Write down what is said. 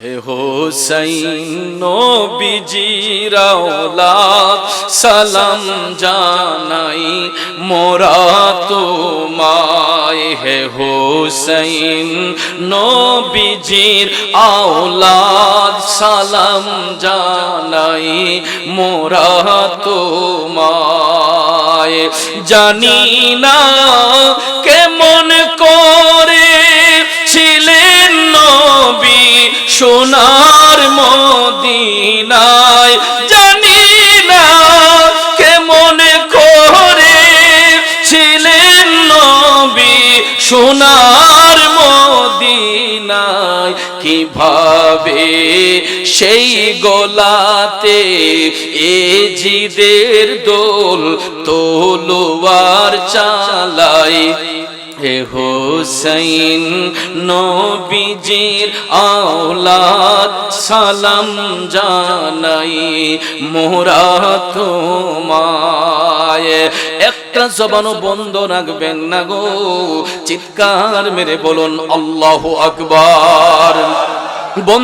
হে হোসাইন নবীজির আওলাদ সালাম জানাই মোরা তোমায়। হে হোসাইন নবীজির আওলাদ সালাম জানাই মোরা তোমায়। জানি না কেমন করে ছিলেন নবী সোনার মদিনায়, জানি না কেমন করে ছিলেন নবী সোনার মদিনায়। কিভাবে সেই গোলাতে এজিদের দোল তলোয়ার চালায়। হে হোসাইন নবীজির আওলাদ সালাম জানাই মোরা তোমায়। একটা জবানও বন্ধ রাখবেন না গো, চিৎকার মেরে বলুন আল্লাহু আকবার।